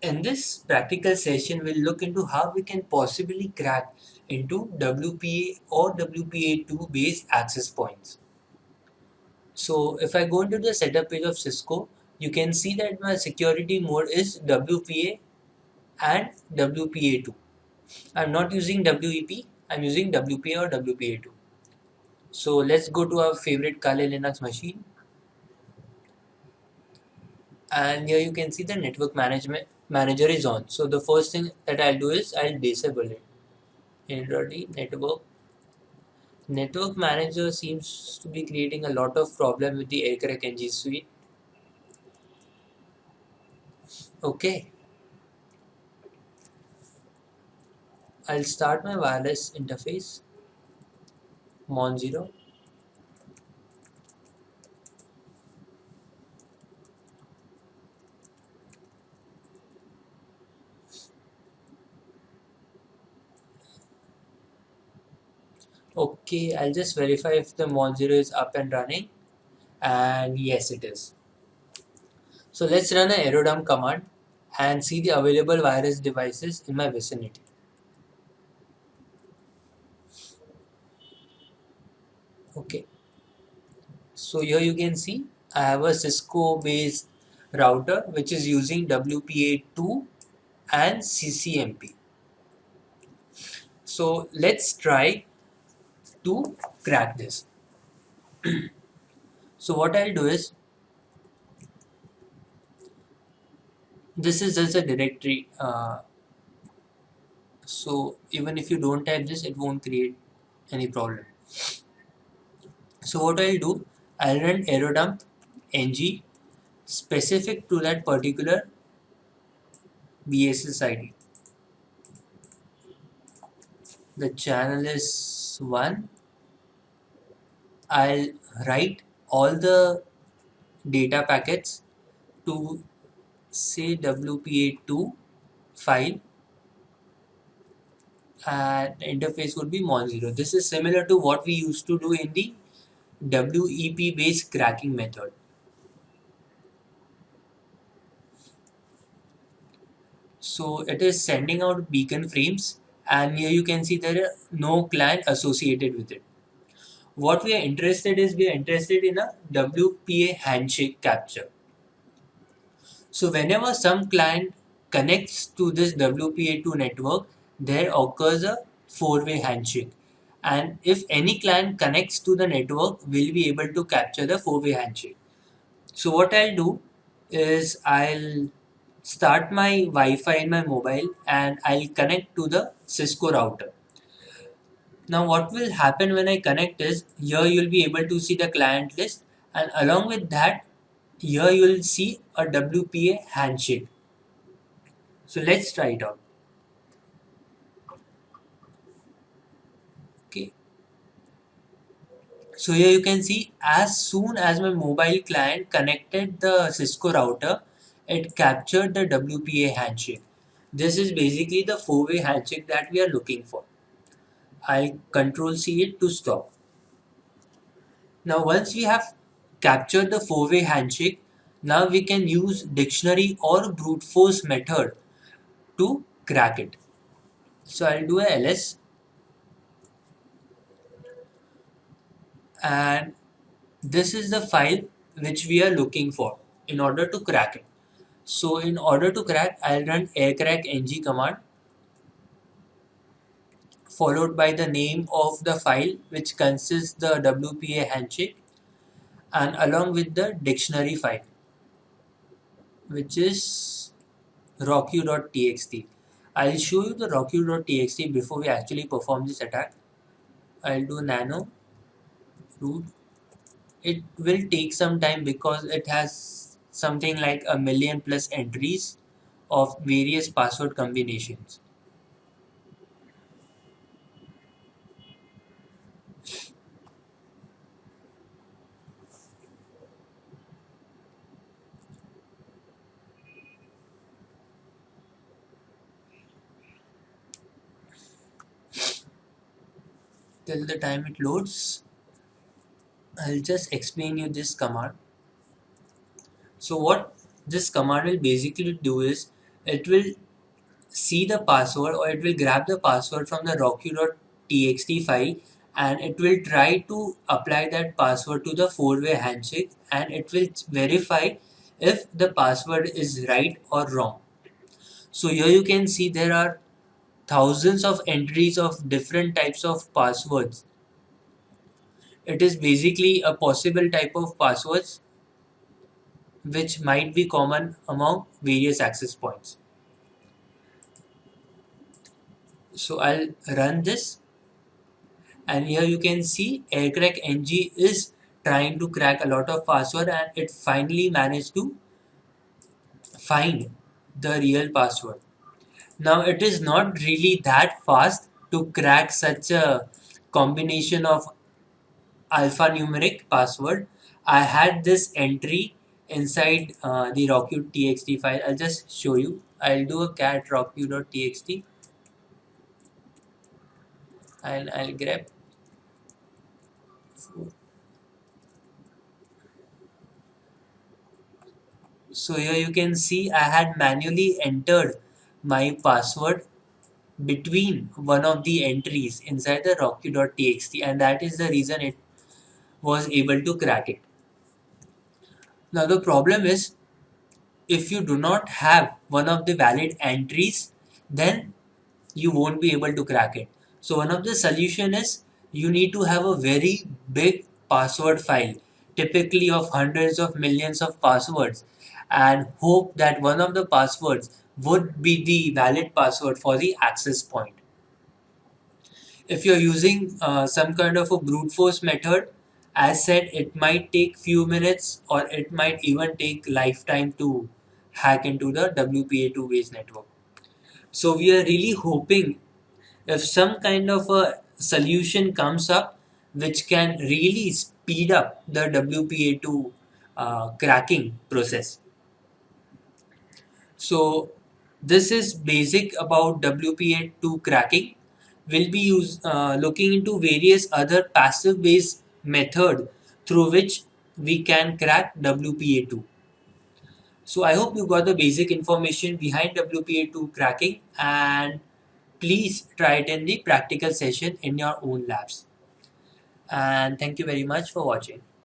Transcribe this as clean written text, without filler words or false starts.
In this practical session, we'll look into how we can possibly crack into WPA or WPA2 based access points. So if I go into the setup page of Cisco, you can see that my security mode is WPA and WPA2. I'm not using WEP, I'm using WPA or WPA2. So let's go to our favorite Kali Linux machine, and here you can see the network management manager is on. So the first thing that I'll do is I'll disable it. Already network manager seems to be creating a lot of problem with the Aircrack NG suite. Okay, I'll start my wireless interface Mon0. Okay, I'll just verify if the Mon0 is up and running, and yes it is. So let's run an aerodump command and see the available wireless devices in my vicinity. Okay, so here you can see I have a Cisco based router which is using WPA2 and CCMP. So let's try to crack this. So what I'll do is, this is just a directory, so even if you don't type this, it won't create any problem. So what I'll do, I'll run aerodump ng specific to that particular BSS ID. The channel is 1. I'll write all the data packets to say WPA2 file, and the interface would be Mon0. This is similar to what we used to do in the WEP based cracking method. So it is sending out beacon frames, and here you can see there are no client associated with it. What we are interested in a WPA handshake capture. So whenever some client connects to this WPA2 network, there occurs a four-way handshake. And if any client connects to the network, we'll be able to capture the four-way handshake. So what I'll do is I'll start my Wi-Fi in my mobile and I'll connect to the Cisco router. Now what will happen when I connect is, here you'll be able to see the client list, and along with that, here you'll see a WPA handshake. So let's try it out. Okay. So here you can see, as soon as my mobile client connected the Cisco router, it captured the WPA handshake. This is basically the four-way handshake that we are looking for. I'll control C it to stop. Now once we have captured the four-way handshake, now we can use dictionary or brute force method to crack it. So I'll do a ls, and this is the file which we are looking for in order to crack it. So in order to crack, I'll run aircrack ng command followed by the name of the file which consists the WPA handshake, and along with the dictionary file which is rocku.txt. I'll show you the rocku.txt before we actually perform this attack. I'll do nano root. It will take some time because it has something like a million plus entries of various password combinations. Till the time it loads, I'll just explain you this command. So what this command will basically do is, it will see the password, or it will grab the password from the rockyou.txt file, and it will try to apply that password to the four-way handshake, and it will verify if the password is right or wrong. So here you can see there are thousands of entries of different types of passwords. It is basically a possible type of passwords which might be common among various access points. So I'll run this, and here you can see AirCrackNG is trying to crack a lot of password, and it finally managed to find the real password. Now it is not really that fast to crack such a combination of alphanumeric password. I had this entry inside the rockyou.txt file. I'll just show you. I'll do a cat rockyou.txt, and I'll grab. So here you can see I had manually entered my password between one of the entries inside the rockyou.txt, and that is the reason it was able to crack it. Now the problem is, if you do not have one of the valid entries, then you won't be able to crack it. So one of the solution is you need to have a very big password file, typically of hundreds of millions of passwords, and hope that one of the passwords would be the valid password for the access point. If you're using some kind of a brute force method, as said, it might take few minutes, or it might even take lifetime to hack into the WPA2 based network. So we are really hoping if some kind of a solution comes up which can really speed up the WPA2 cracking process. So this is basic about WPA2 cracking. We'll be looking into various other passive based method through which we can crack WPA2. So I hope you got the basic information behind WPA2 cracking, and please try it in the practical session in your own labs. And thank you very much for watching.